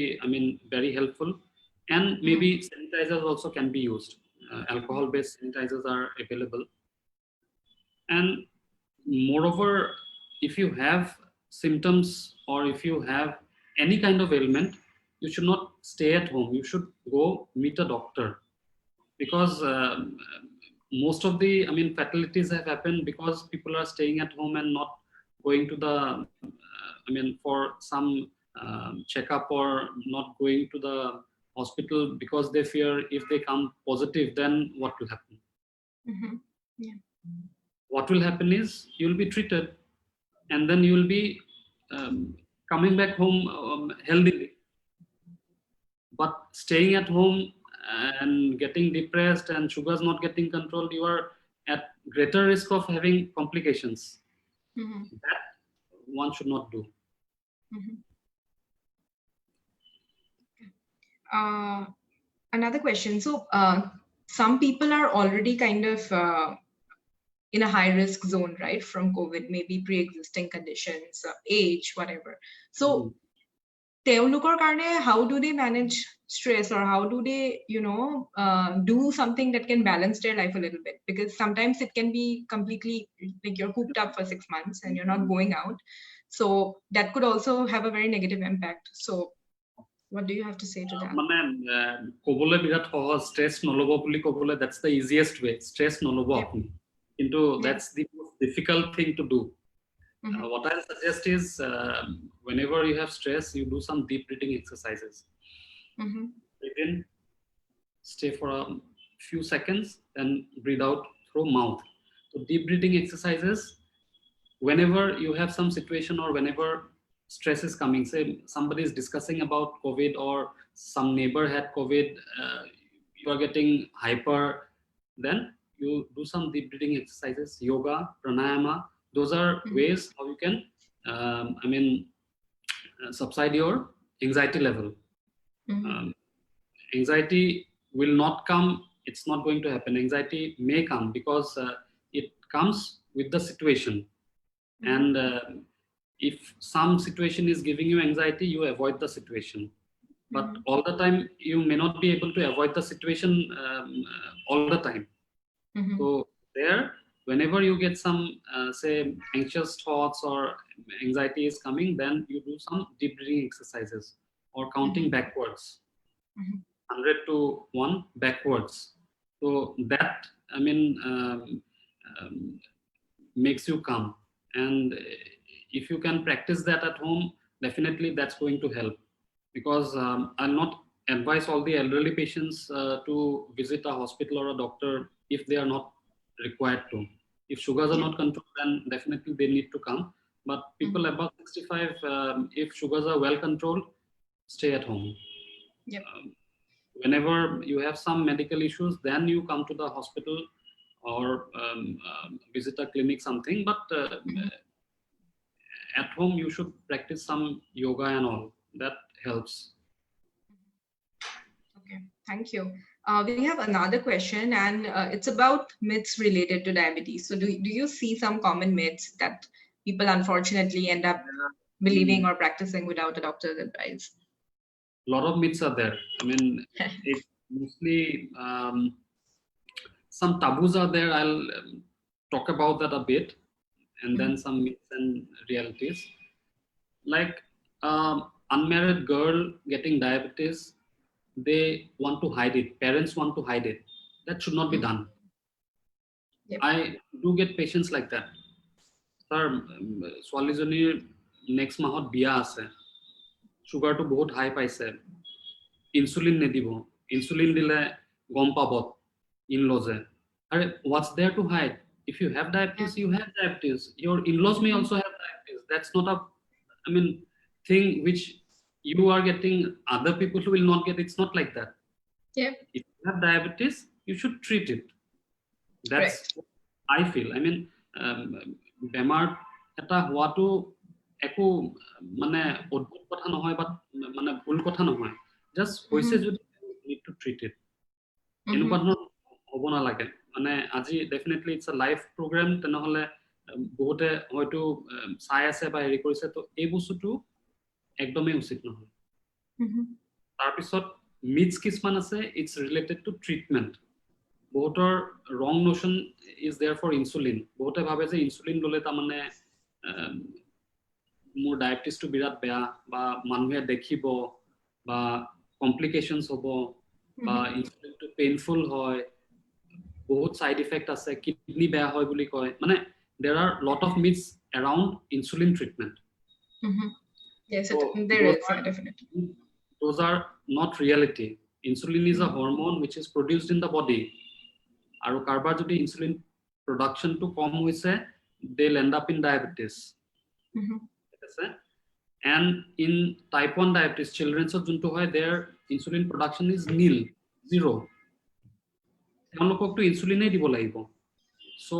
very helpful and maybe sanitizers also can be used alcohol based sanitizers are available and moreover if you have symptoms or if you have any kind of ailment you should not stay at home you should go meet a doctor because most of the fatalities have happened because people are staying at home and not going to the for some checkup or not going to the hospital because they fear if they come positive then what will happen what will happen is you will be treated and then you will be coming back home healthily but staying at home and getting depressed and sugars not getting controlled you are at greater risk of having complications that one should not do another question so some people are already kind of in a high risk zone right from COVID maybe pre-existing conditions age whatever so তেওঁলোকৰ কাৰণে how do they manage stress or how do they do something that can balance their life a little bit because sometimes it can be completely like you're cooped up for 6 months and you're not going out so that could also have a very negative impact so what do you have to say to that ক'বলৈ বিৰাট সহজ stress নলব বুলি ক'বলৈ that's the easiest way stress নলব আপুনি কিন্তু that's the most difficult thing to do what I'll suggest is whenever you have stress you do some deep breathing exercises breathe in stay for a few seconds then breathe out through mouth so deep breathing exercises whenever you have some situation or whenever stress is coming say somebody is discussing about COVID or some neighbor had COVID you are getting hyper then you do some deep breathing exercises yoga pranayama those are ways how you can subside your anxiety level anxiety will not come it's not going to happen anxiety may come because it comes with the situation and if some situation is giving you anxiety you avoid the situation but all the time you may not be able to avoid the situation all the time. So there, whenever you get some say anxious thoughts or anxiety is coming, then you do some deep breathing exercises or counting backwards, 100 to 1 backwards. So that, I mean, makes you calm. And if you can practice that at home, definitely that's going to help. Because I'll not advise all the elderly patients to visit a hospital or a doctor if they are not required to. If sugars are not controlled, then definitely they need to come. But people above 65, if sugars are well controlled, stay at home. Whenever you have some medical issues, then you come to the hospital or visit a clinic, something. But at home, you should practice some yoga and all. That helps. Okay, thank you. We have another question, and it's about myths related to diabetes. So do you see some common myths that people unfortunately end up believing or practicing without a doctor's advice? A lot of myths are there. I mean, it's mostly some taboos are there. I'll talk about that a bit, and then some myths and realities. Like unmarried girl getting diabetes, they want to hide it. Parents want to hide it. That should not be done. I do get patients like that. Sir, ছোৱালীজনীৰ next mahot biya ase. Sugar to bahut high paise. Insulin nedibo. Insulin dile gom pabot. In-laws. What's there to hide? If you have diabetes, you have diabetes. Your in-laws may also have diabetes. That's not a, I mean, thing which you are getting, other people will not get. It's not like that. If you have diabetes, you should treat it. That's what I feel. I mean, bemar eta hoato eko mane odbhut kotha nohoy but mane bhul kotha nohoy. Just hoise jodi need to treat it. Enuka dhৰণৰ হ'ব নালাগে. মানে আজি definitely it's a live program, তেনেহলে বহুতে হয়তো চাই আছে বা হেৰি কৰিছে, তো এই বস্তুটো একদমেই উচিত নহয়। তাৰপিছত myths কিছুমান আছে, it's related to treatment. বহুতৰ wrong notion is there for insulin. বহুতে ভাবে যে insulin ললে তাৰমানে মোৰ ডায়াবেটিছটো বিৰাট বেয়া বা মানুহে দেখিব বা complications হ'ব বা ইনসুলিনটো পেইনফুল হয়, বহুত সাইড ইফেক্ট আছে, কিডনি বেয়া হয় বুলি কয়। মানে there are lot of myths around insulin treatment. Yes, there is definitely. Those are not reality. Insulin is a hormone which is produced in the body. Aru karbar jodi insulin production to kom hoise, they'll end up in diabetes. And in type 1 diabetes, children so junto hoy, their insulin production is nil, zero. তেওঁলোকক তো ইনসুলিনে দিব লাগিব। So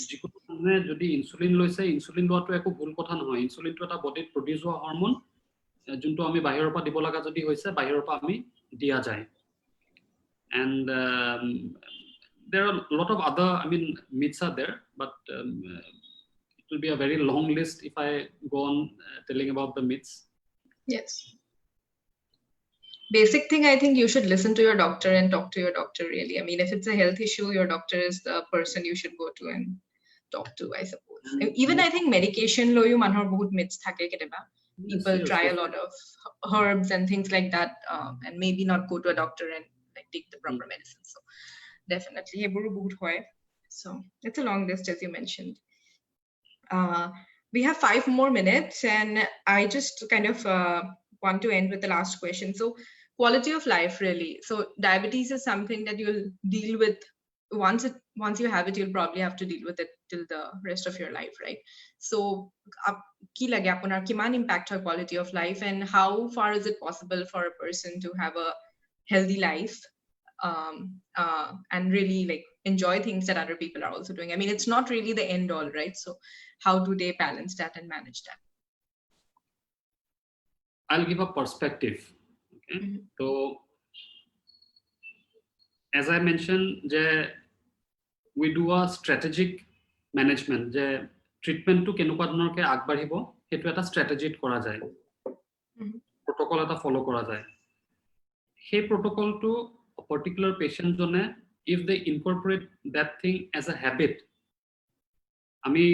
যিকোনো মানুহে যদি insulin লৈছে, insulin লোৱাটো একো ভুল কথা নহয়। ইনসুলিনটো এটা বডিত প্ৰডিউস হোৱা হৰমন, যোনটো আমি বাহিৰৰ পৰা দিব লগা যদি হৈছে, বাহিৰৰ পৰা আমি দিয়া যায়। And there are a lot of other, I mean, myths are there, but it will be a very long list if I go on telling about the myths. Yes. Basic thing, I think you should listen to your doctor and talk to your doctor, really. I mean, if it's a health issue, your doctor is the person you should go to and talk to, I suppose. Even I think medication lo yu manhor bahut myths thake keteba. People try a lot of herbs and things like that, and maybe not go to a doctor and like take the proper medicine. So definitely heburu bahut hoy. So it's a long list, as you mentioned. We have 5 more minutes, and I just kind of want to end with the last question. So quality of life, really. So diabetes is something that you'll deal with once you have it, you'll probably have to deal with it till the rest of your life, right? So ki lage apunar kiman impact hoy quality of life, and how far is it possible for a person to have a healthy life and really like enjoy things that other people are also doing? I mean, it's not really the end all, right? So how do they balance that and manage that? I'll give a perspective. Okay? So, as I mentioned, we do a strategic management. Treatment to kenuka dhoronorke agbadhibo, hetu eta strategy kora jay. Protocol eta follow kora jay. সেই protocol-টো a particular patient জনে if they incorporate that thing as a habit, আমি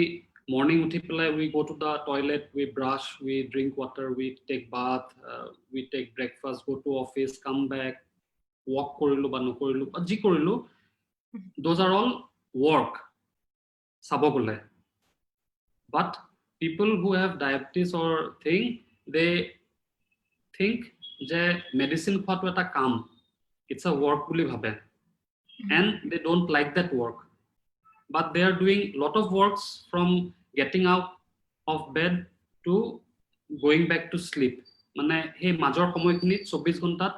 morning উঠি পেলাই we go to the toilet, we brush, we drink water, we take bath, we take breakfast, go to office, come back, walk কৰিলো বা নকৰিলো বা যি কৰিলো, those are all work চাব গলে. But people who have diabetes or thing, they think যে medicine খোৱাটো এটা কাম, it's a work বুলি ভাবে, and they don't like that work, but they are doing lot of works from getting out of bed to going back to sleep. মানে সেই মাজৰ সময়খিনিত 24 ঘণ্টাত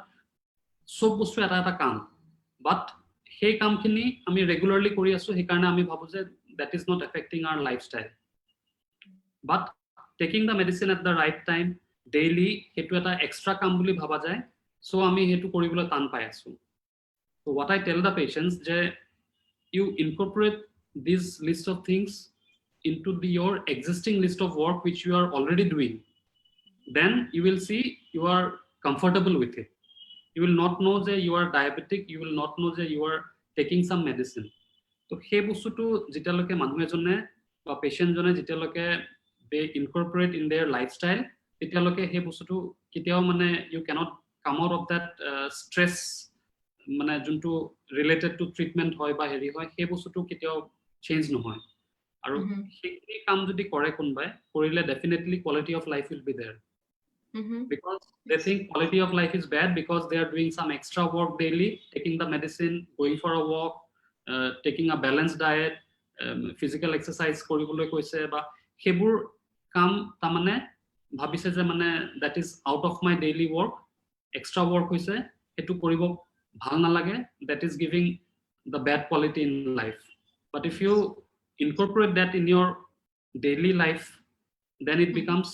সব বস্তু এটা এটা কাম, but সেই কামখিনি আমি ৰেগুলাৰলি কৰি আছো, সেইকাৰণে আমি ভাবো যে that is not affecting our lifestyle. But taking the medicine at the right time, daily, সেইটো এটা extra কাম বুলি ভাবা যায়, so আমি সেইটো কৰিবলৈ টান পাই আছো. So what I tell the patients, যে you incorporate this list of things into your existing list of work which you are already doing, then you will see you are comfortable with it. You will not know that you are diabetic, you will not know that you are taking some medicine. So সেই বস্তুটো যেতিয়ালৈকে মানুহ এজনে বা patient জনে যেতিয়ালৈকে they incorporate in their lifestyle, তেতিয়ালৈকে সেই বস্তুটো কেতিয়াও মানে you cannot come out of that stress, মানে যোনটো related to treatment হয় বা হেৰি হয়, সেই বস্তুটো কেতিয়াও change নহয়. আৰু সেই কাম যদি কৰে কোনবাই কৰিলে definitely quality of life will be there. Because they think quality of life is bad because they are doing some extra work daily, taking the medicine, going for a walk, taking a balanced diet, physical exercise কৰিবলৈ কৈছে বা সেইবোৰ কাম তাৰমানে ভাবিছে যে মানে that is out of my daily work, extra work হৈছে, এটো কৰিব ভাল নালাগে, that is giving the bad quality in life. But if you incorporate that in your daily life, then it becomes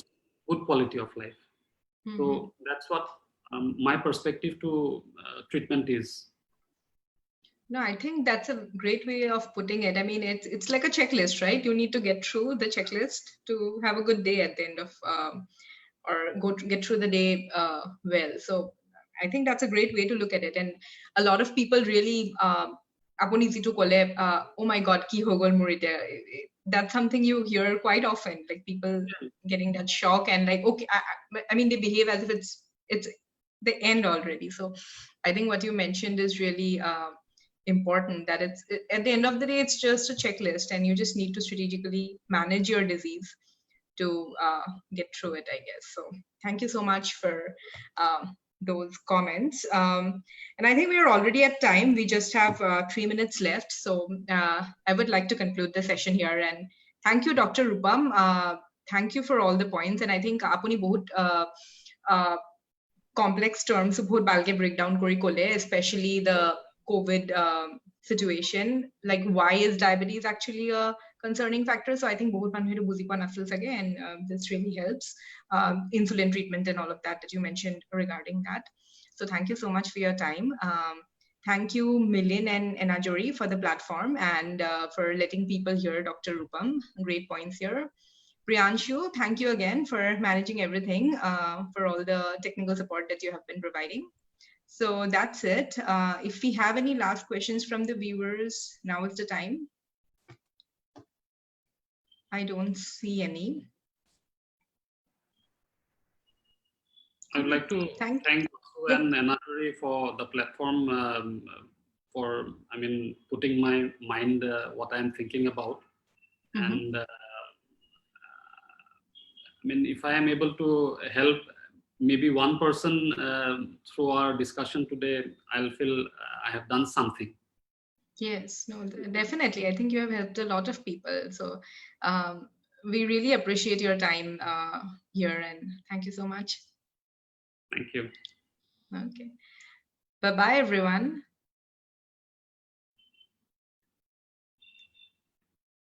good quality of life. So that's what my perspective to treatment is. No, I think that's a great way of putting it. I mean, it's like a checklist, right? You need to get through the checklist to have a good day at the end of, or get through the day well. So I think that's a great way to look at it. And a lot of people really, aponi jitu kole, oh my God, ki ho gol murite. That's something you hear quite often, like people getting that shock and like, okay, I mean, they behave as if it's the end already. So I think what you mentioned is really important, that it's at the end of the day, it's just a checklist and you just need to strategically manage your disease to get through it, I guess. So thank you so much for those comments. And I think we are already at time. We just have 3 minutes left. So I would like to conclude the session here. And thank you, Dr. Rupam. Thank you for all the points. And I think apuni bahut complex terms bahut balke breakdown kori kole, especially the COVID situation, like why is diabetes actually a concerning factor. So I think bahut manhe to buzi pa nasil sage, and this really helps. Insulin treatment and all of that you mentioned regarding that. So thank you so much for your time. Thank you, Milind and Enajori, for the platform and for letting people hear Dr. Rupam. Great points here. Priyanshu, thank you again for managing everything, for all the technical support that you have been providing. So that's it. If we have any last questions from the viewers, now is the time. I don't see any. I would like to thank Basu and Enajori for the platform, for, I mean, putting my mind what I'm thinking about. And I mean, if I am able to help maybe one person through our discussion today, I'll feel I have done something. Yes, no, definitely. I think you have helped a lot of people. So we really appreciate your time here, and thank you so much. Thank you. Okay. Bye-bye, everyone.